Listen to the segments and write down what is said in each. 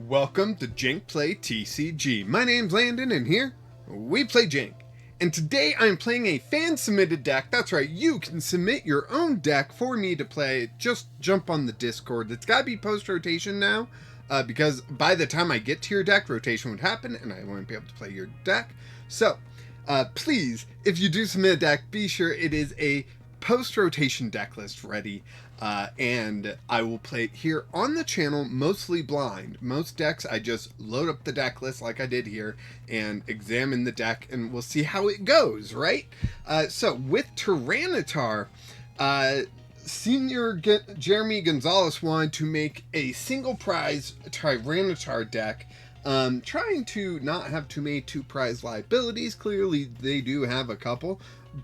Welcome to Jank Play TCG. My name's Landon and here we play Jank. And today I'm playing a fan submitted deck. That's right, you can submit your own deck for me to play. Just jump on the Discord. It's gotta be post rotation now because by the time I get to your deck, rotation would happen and I won't be able to play your deck. So please, if you do submit a deck, be sure it is a post rotation deck list ready. And I will play it here on the channel, mostly blind. Most decks, I just load up the deck list like I did here and examine the deck and we'll see how it goes, right? So with Tyranitar, Senor Jeremy Gonzalez wanted to make a single prize Tyranitar deck, trying to not have too many two prize liabilities. Clearly they do have a couple,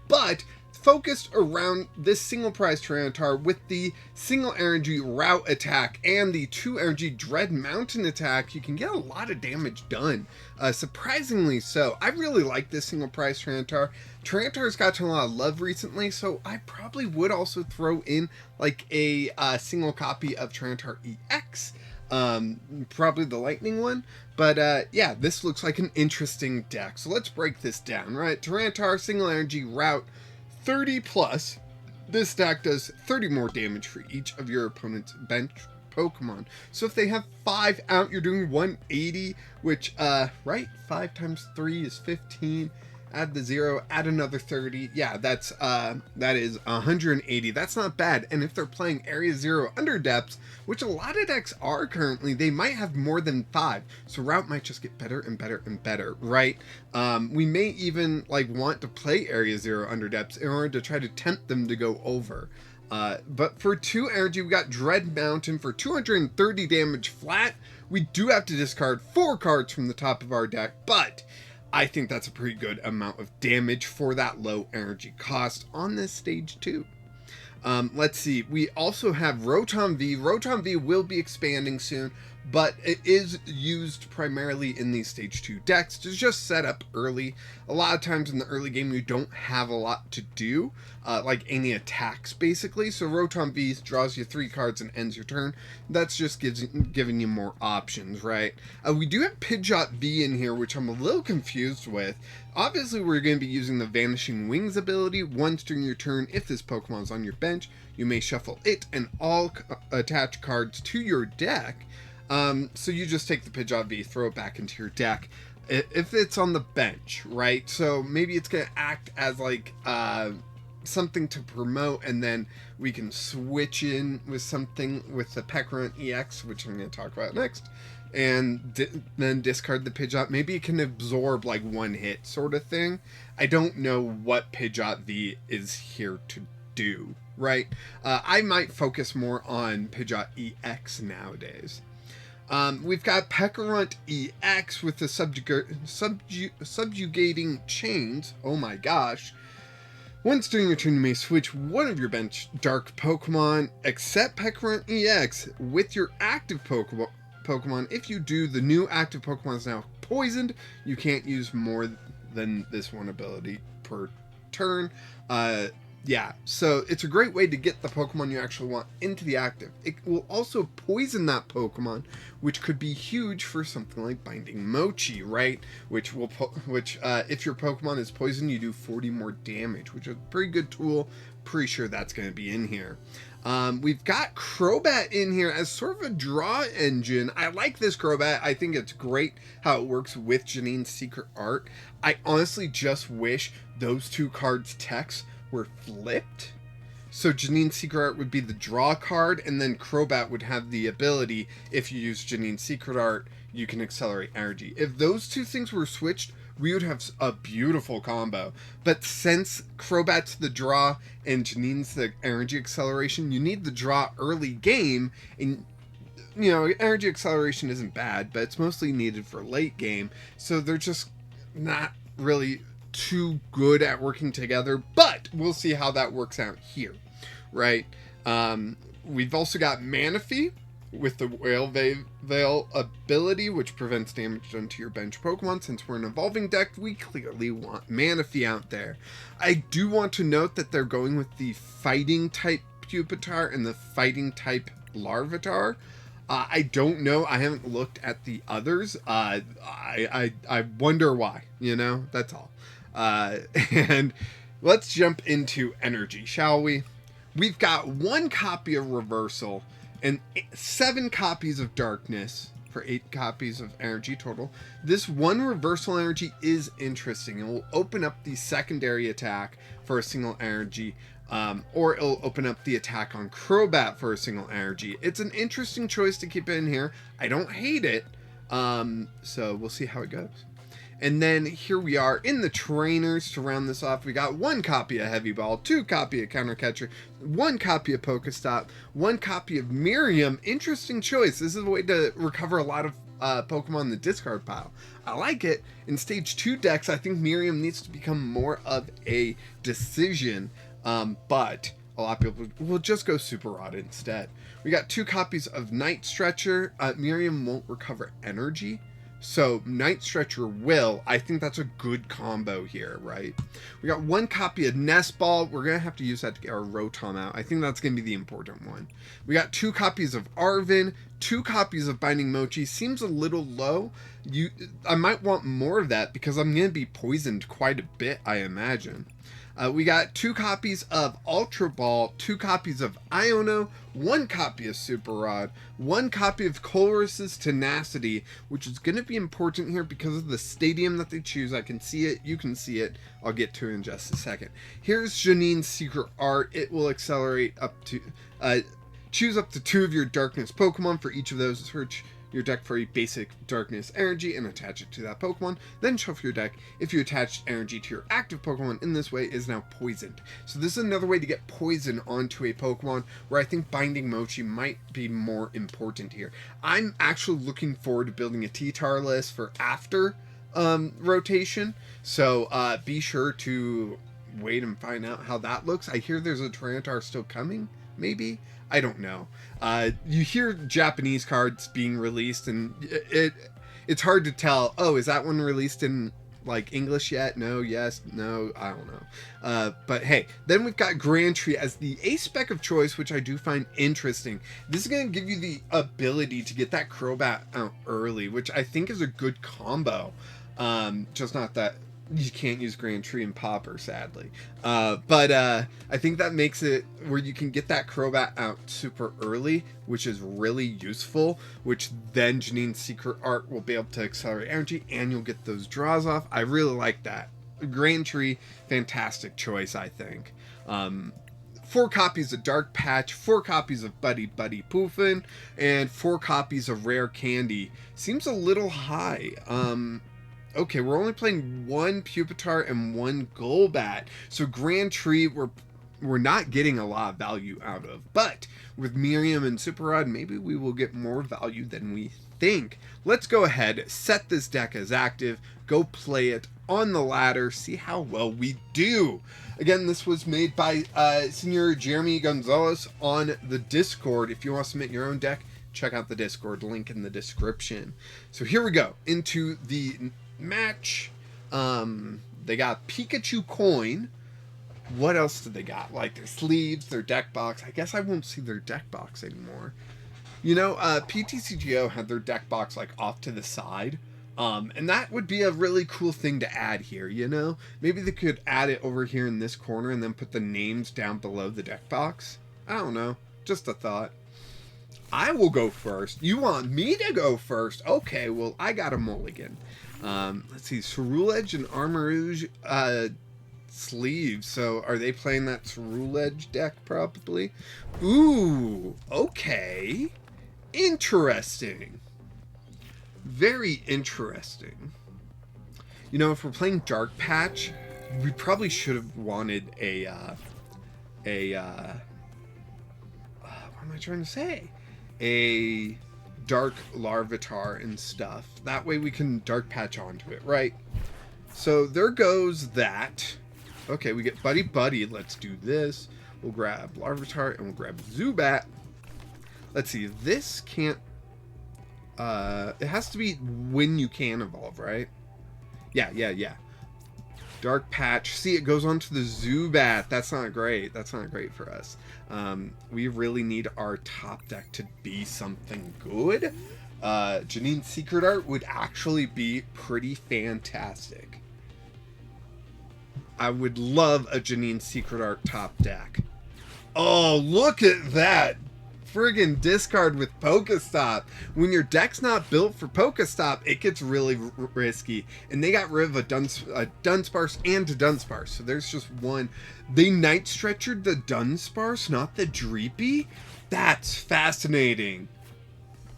but focused around this single prize Tyranitar with the single energy route attack and the 2 energy dread mountain attack. You can get a lot of damage done, surprisingly so. I really like this single prize Tyranitar. Tyranitar's gotten a lot of love recently, so I probably would also throw in like a single copy of Tyranitar EX, probably the lightning one. But yeah, this looks like an interesting deck, so let's break this down. Right, Tyranitar single energy route 30 plus. This deck does 30 more damage for each of your opponent's bench Pokemon. So if they have 5 out, you're doing 180, which, right? 5 times 3 is 15. Add the 0, add another 30. Yeah, that is 180. That's not bad. And if they're playing Area 0 under depths, which a lot of decks are currently, they might have more than 5. So route might just get better and better and better, right? We may even like want to play Area 0 under depths in order to try to tempt them to go over. But for 2 energy, we got Dread Mountain for 230 damage flat. We do have to discard 4 cards from the top of our deck, but I think that's a pretty good amount of damage for that low energy cost on this stage too. Let's see, we also have Rotom V. Rotom V will be expanding soon, but it is used primarily in these stage 2 decks to just set up early. A lot of times in the early game you don't have a lot to do, like any attacks basically, so Rotom V draws you 3 cards and ends your turn. That's just giving you more options, right? We do have Pidgeot V in here, which I'm a little confused with. Obviously we're going to be using the Vanishing Wings ability. Once during your turn, if this Pokemon is on your bench, you may shuffle it and all attached cards to your deck. So you just take the Pidgeot V, throw it back into your deck if it's on the bench, right? So maybe it's going to act as like something to promote, and then we can switch in with something with the Pecharunt EX, which I'm going to talk about next, and then discard the Pidgeot. Maybe it can absorb like 1 hit sort of thing. I don't know what Pidgeot V is here to do, right? I might focus more on Pidgeot EX nowadays. We've got Pecharunt EX with the subjugating chains. Oh my gosh. Once during your turn, you may switch one of your bench dark Pokemon, except Pecharunt EX, with your active Pokemon. If you do, the new active Pokemon is now poisoned. You can't use more than this one ability per turn. Yeah, so it's a great way to get the Pokemon you actually want into the active. It will also poison that Pokemon, which could be huge for something like Binding Mochi, right? Which if your Pokemon is poisoned, you do 40 more damage, which is a pretty good tool. Pretty sure that's going to be in here. We've got Crobat in here as sort of a draw engine. I like this Crobat. I think it's great how it works with Janine's Secret Art. I honestly just wish those 2 cards' text were flipped. So Janine's Secret Art would be the draw card, and then Crobat would have the ability, if you use Janine's Secret Art, you can accelerate energy. If those 2 things were switched, we would have a beautiful combo. But since Crobat's the draw and Janine's the energy acceleration, you need the draw early game, and you know, energy acceleration isn't bad, but it's mostly needed for late game, so they're just not really too good at working together, but we'll see how that works out here, right? We've also got Manaphy with the Whale Veil ability, which prevents damage done to your bench Pokemon. Since we're an evolving deck, we clearly want Manaphy out there. I do want to note that they're going with the fighting type Pupitar and the fighting type Larvitar. I don't know. I haven't looked at the others. I wonder why, you know, that's all. And let's jump into energy, shall we? We've got 1 copy of Reversal and 7 copies of Darkness for 8 copies of energy total. This 1 Reversal energy is interesting. It will open up the secondary attack for a single energy, or it'll open up the attack on Crobat for a single energy. It's an interesting choice to keep in here. I don't hate it, so we'll see how it goes. And then here we are in the trainers to round this off. We got 1 copy of Heavy Ball, 2 copy of Counter Catcher, 1 copy of PokéStop, 1 copy of Miriam. Interesting choice. This is a way to recover a lot of Pokemon in the discard pile. I like it. In stage 2 decks, I think Miriam needs to become more of a decision, but a lot of people will just go Super Rod instead. We got 2 copies of Night Stretcher. Miriam won't recover energy, so Night Stretcher will. I think that's a good combo here, right? We got 1 copy of Nest Ball. We're going to have to use that to get our Rotom out. I think that's going to be the important one. We got 2 copies of Arven, 2 copies of Binding Mochi. Seems a little low. I might want more of that because I'm going to be poisoned quite a bit, I imagine. We got 2 copies of Ultra Ball, 2 copies of Iono, 1 copy of Super Rod, 1 copy of Colress's Tenacity, which is going to be important here because of the stadium that they choose. I can see it, you can see it. I'll get to it in just a second. Here's Janine's Secret Art. It will accelerate up to, choose up to 2 of your Darkness Pokemon. For each of those, search your deck for a basic Darkness energy and attach it to that Pokemon. Then shuffle your deck. If you attach energy to your active Pokemon in this way, it is now poisoned. So this is another way to get poison onto a Pokemon, where I think Binding Mochi might be more important here. I'm actually looking forward to building a T-Tar list for after rotation, so be sure to wait and find out how that looks. I hear there's a Tyranitar still coming, maybe? I don't know. You hear Japanese cards being released, and it's hard to tell. Oh, is that one released in like English yet? No, yes, no, I don't know. But hey, then we've got Grand Tree as the ace spec of choice, which I do find interesting. This is going to give you the ability to get that Crobat out early, which I think is a good combo. Just not that you can't use Grand Tree and Popper, sadly. But I think that makes it where you can get that Crobat out super early, which is really useful, which then Janine's Secret Art will be able to accelerate energy, and you'll get those draws off. I really like that. Grand Tree, fantastic choice, I think. 4 copies of Dark Patch, 4 copies of Buddy-Buddy Poffin, and 4 copies of Rare Candy. Seems a little high. Okay, we're only playing 1 Pupitar and 1 Golbat, so Grand Tree we're not getting a lot of value out of. But with Miriam and Super Rod, maybe we will get more value than we think. Let's go ahead, set this deck as active, go play it on the ladder, see how well we do. Again, this was made by Senor Jeremy Gonzalez on the Discord. If you want to submit your own deck, check out the Discord, link in the description. So here we go, into the match. They got Pikachu coin. What else did they got? Like their sleeves, their deck box. I guess I won't see their deck box anymore. You know, PTCGO had their deck box like off to the side. And that would be a really cool thing to add here, you know? Maybe they could add it over here in this corner and then put the names down below the deck box. I don't know. Just a thought. I will go first. You want me to go first? Okay, well, I got a mulligan. Let's see, Ceruledge and Armarouge sleeves. So are they playing that Ceruledge deck probably? Ooh, okay. Interesting. Very interesting. You know, if we're playing Dark Patch, we probably should have wanted what am I trying to say? A dark Larvitar and stuff. That way we can Dark Patch onto it, right? So there goes that. Okay, we get Buddy-Buddy. Let's do this. We'll grab Larvitar and we'll grab Zubat. Let's see. This can't... it has to be when you can evolve, right? Yeah. Dark Patch. See, it goes on to the Zubat. That's not great. That's not great for us. We really need our top deck to be something good. Janine's Secret Art would actually be pretty fantastic. I would love a Janine's Secret Art top deck. Oh, look at that! Friggin' discard with PokéStop. When your deck's not built for PokéStop, it gets really risky. And they got rid of a Dunsparce and a Dunsparce. So there's just one. They Night Stretchered the Dunsparce, not the Dreepy? That's fascinating.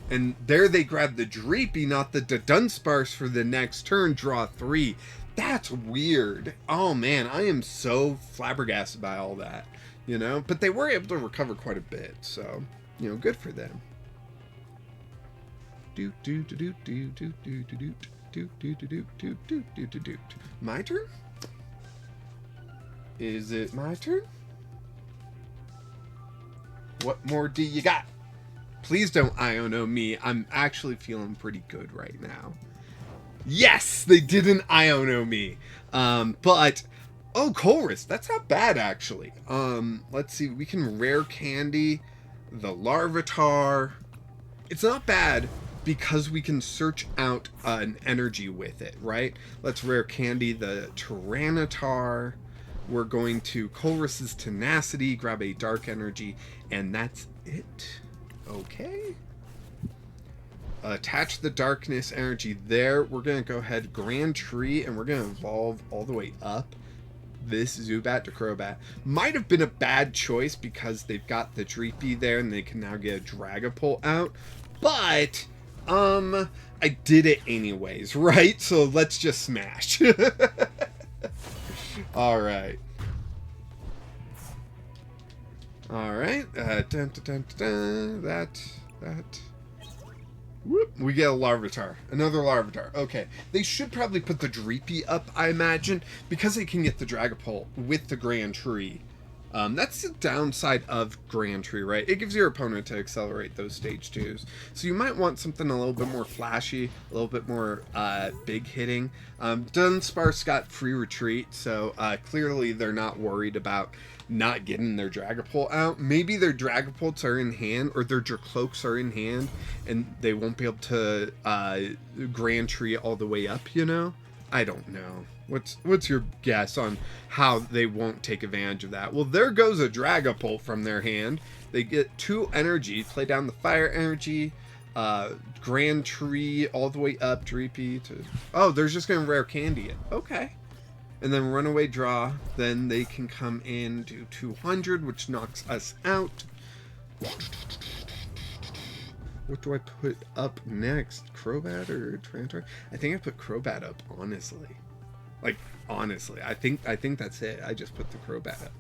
And there they grabbed the Dreepy, not the Dunsparce for the next turn, draw 3. That's weird. Oh man, I am so flabbergasted by all that. You know, but they were able to recover quite a bit, so, you know, good for them. My turn? Is it my turn? What more do you got? Please don't Iono me. I'm actually feeling pretty good right now. Yes, they didn't Iono me. But oh, Colress, that's not bad actually. Let's see, we can Rare Candy the Larvitar. It's not bad because we can search out an energy with it, right? Let's Rare Candy the Tyranitar. We're going to Colress's Tenacity, grab a Dark Energy, and that's it. Okay. Attach the Darkness Energy there. We're going to go ahead, Grand Tree, and we're going to evolve all the way up this Zubat to Crobat. Might have been a bad choice because they've got the Dreepy there and they can now get a Dragapult out. But, I did it anyways, right? So let's just smash. Alright. Alright. That. Whoop. We get a Larvitar. Another Larvitar. Okay. They should probably put the Dreepy up, I imagine, because they can get the Dragapult with the Grand Tree. That's the downside of Grand Tree, right? It gives your opponent to accelerate those stage 2s. So you might want something a little bit more flashy, a little bit more big hitting. Dunsparce got free retreat, so clearly they're not worried about not getting their Dragapult out. Maybe their Dragapults are in hand, or their Dracloaks are in hand, and they won't be able to Grand Tree all the way up, you know? I don't know. What's your guess on how they won't take advantage of that? Well, there goes a Dragapult from their hand. They get 2 energy, play down the fire energy, Grand Tree all the way up, Dreepy to... Oh, they're just going to Rare Candy it. Okay. And then Runaway Draw. Then they can come in, do 200, which knocks us out. What do I put up next? Crobat or Tyranitar? I think I put Crobat up, honestly. Like, honestly. I think that's it. I just put the Crobat up.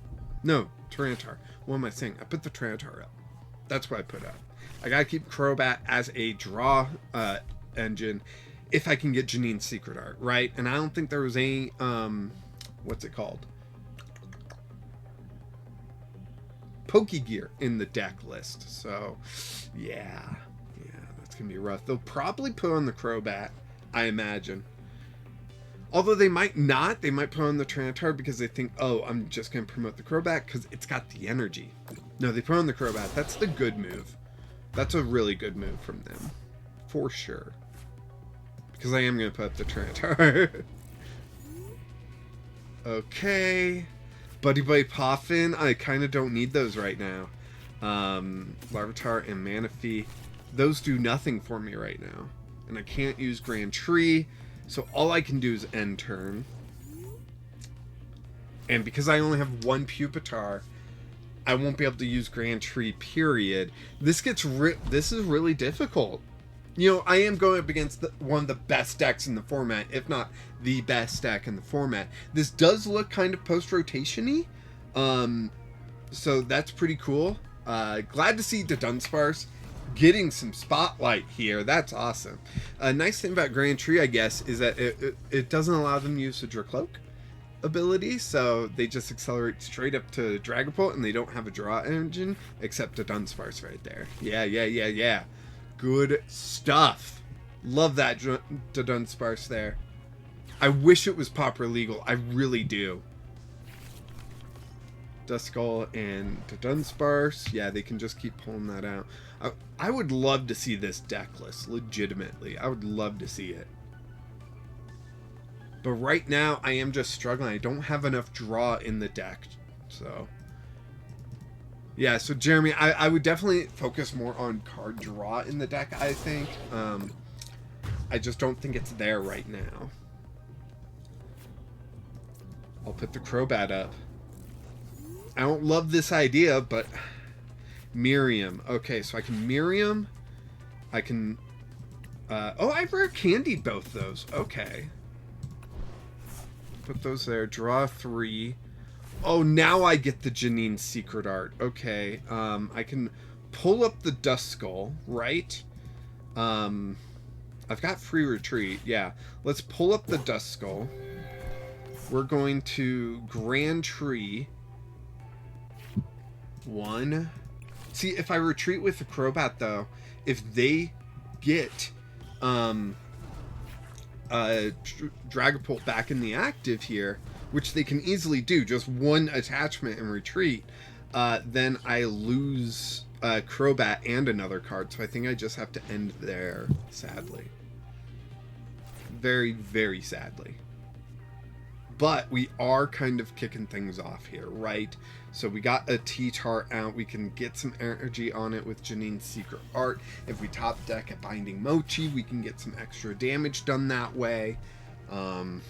No, Tyranitar. What am I saying? I put the Tyranitar up. That's what I put up. I gotta keep Crobat as a draw engine if I can get Janine's Secret Art, right? And I don't think there was any, what's it called? Pokegear in the deck list. So, yeah, that's gonna be rough. They'll probably put on the Crobat, I imagine. Although they might not. They might put on the Tyranitar because they think, oh, I'm just gonna promote the Crobat because it's got the energy. No, they put on the Crobat. That's the good move. That's a really good move from them, for sure. Because I am gonna put up the Tyranitar. Okay. Buddy-Buddy Poffin. I kind of don't need those right now. Larvitar and Manaphy. Those do nothing for me right now. And I can't use Grand Tree. So all I can do is end turn. And because I only have 1 Pupitar, I won't be able to use Grand Tree, period. This is really difficult. You know, I am going up against one of the best decks in the format, if not the best deck in the format. This does look kind of post-rotation-y, so that's pretty cool. Glad to see the Dunsparce getting some spotlight here. That's awesome. A nice thing about Grand Tree, I guess, is that it doesn't allow them to use the Dracloak ability, so they just accelerate straight up to Dragapult, and they don't have a draw engine, except a Dunsparce right there. Yeah. Good stuff. Love that Dunsparce there. I wish it was Pauper legal. I really do. Duskull and Dunsparce. Yeah, they can just keep pulling that out. I would love to see this deck list, legitimately. I would love to see it. But right now, I am just struggling. I don't have enough draw in the deck. So, yeah, so Jeremy, I would definitely focus more on card draw in the deck, I think. I just don't think it's there right now. I'll put the Crobat up. I don't love this idea, but Miriam. Okay, so I can Miriam. I can... oh, I Rare Candy both those. Okay. Put those there. Draw 3. Oh, now I get the Janine secret art. Okay. I can pull up the Duskull, right? I've got free retreat. Yeah. Let's pull up the Duskull. We're going to Grand Tree. 1. See, if I retreat with the Crobat, though, if they get Dragapult back in the active here, which they can easily do, just one attachment and retreat, then I lose Crobat and another card. So I think I just have to end there, sadly. Very, very sadly. But we are kind of kicking things off here, right? So we got a T-Tar out. We can get some energy on it with Janine's secret art. If we top deck at Binding Mochi, we can get some extra damage done that way. Yeah.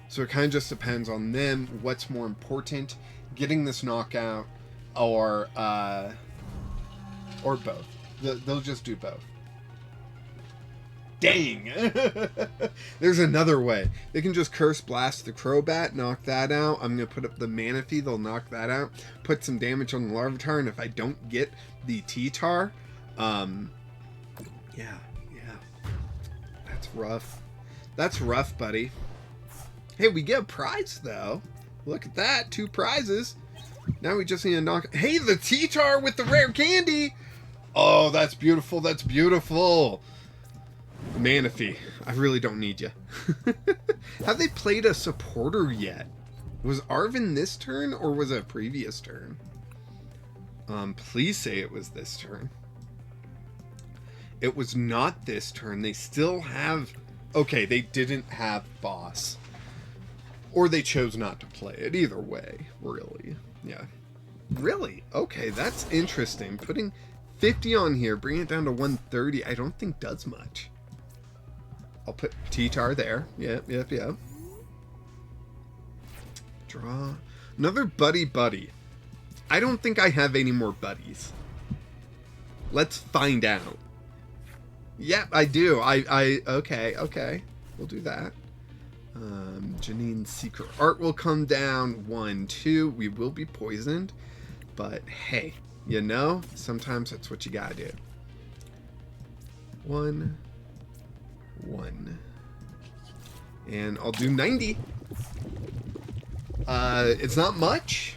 So it kind of just depends on them. What's more important, getting this knockout or both. They'll just do both. Dang! There's another way. They can just Curse Blast the Crobat, knock that out. I'm going to put up the Manaphy, they'll knock that out. Put some damage on the Larvitar, and if I don't get the T-Tar, yeah. That's rough. That's rough, buddy. Hey, we get a prize, though. Look at that, 2 prizes. Now we just need to knock... Hey, the T-Tar with the Rare Candy! Oh, that's beautiful, that's beautiful. Manaphy, I really don't need you. Have they played a supporter yet? Was Arven this turn, or was it a previous turn? Please say it was this turn. It was not this turn. They still have... Okay, they didn't have Boss. Or they chose not to play it. Either way, really. Yeah. Really? Okay, that's interesting. Putting 50 on here, bringing it down to 130, I don't think does much. I'll put T-Tar there. Yep. Draw. Another Buddy-Buddy. I don't think I have any more buddies. Let's find out. Yep, I do. Okay. We'll do that. Janine's secret art will come down. 1, 2. We will be poisoned. But hey, you know, sometimes that's what you gotta do. 1. And I'll do 90. It's not much.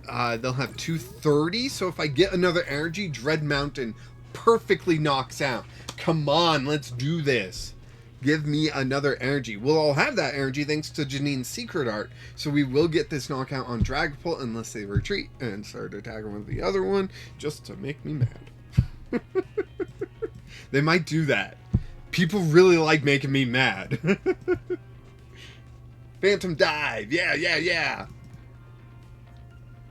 They'll have 230. So if I get another energy, Dread Mountain perfectly knocks out. Come on, let's do this. Give me another energy. We'll all have that energy thanks to Janine's secret art. So we will get this knockout on Dragapult unless they retreat and start attacking with the other one just to make me mad. They might do that. People really like making me mad. Phantom Dive. Yeah.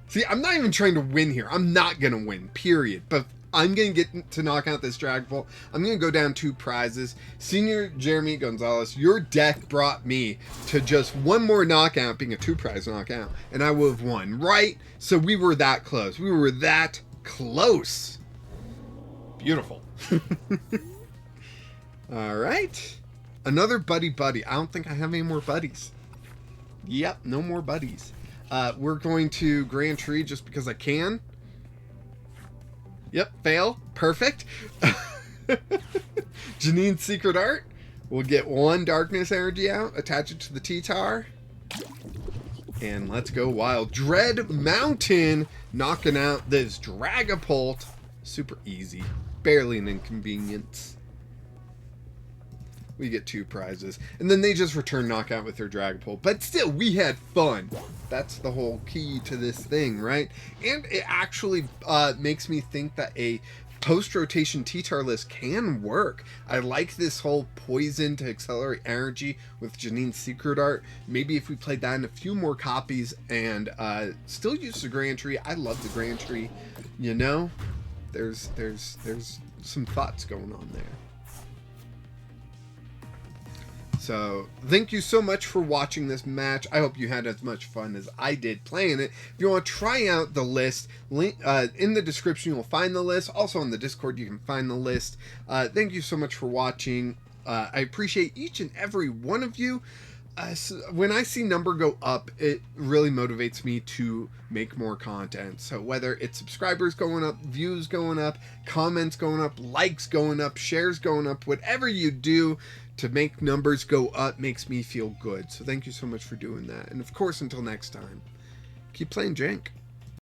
See, I'm not even trying to win here. I'm not going to win, period. But I'm going to get to knock out this Dragapult. I'm going to go down 2 prizes. Senor Jeremy Gonzalez, your deck brought me to just 1 more knockout, being a 2-prize knockout, and I would have won, right? So we were that close. We were that close. Beautiful. All right. Another Buddy-Buddy. I don't think I have any more buddies. Yep, no more buddies. We're going to Grand Tree just because I can. Yep, fail. Perfect. Janine's secret art. We'll get 1 darkness energy out, attach it to the T-Tar. And let's go wild. Dread Mountain knocking out this Dragapult. Super easy. Barely an inconvenience. We get 2 prizes. And then they just return knockout with their Dragapult. But still, we had fun. That's the whole key to this thing, right? And it actually makes me think that a post-rotation T-Tar list can work. I like this whole poison to accelerate energy with Janine's secret art. Maybe if we played that in a few more copies and still use the Grand Tree. I love the Grand Tree. You know, there's some thoughts going on there. So, thank you so much for watching this match. I hope you had as much fun as I did playing it. If you want to try out the list, link in the description you'll find the list. Also on the Discord you can find the list. Thank you so much for watching. I appreciate each and every one of you. So when I see number go up, it really motivates me to make more content. So whether it's subscribers going up, views going up, comments going up, likes going up, shares going up, whatever you do to make numbers go up makes me feel good. So thank you so much for doing that. And of course, until next time, keep playing Jank.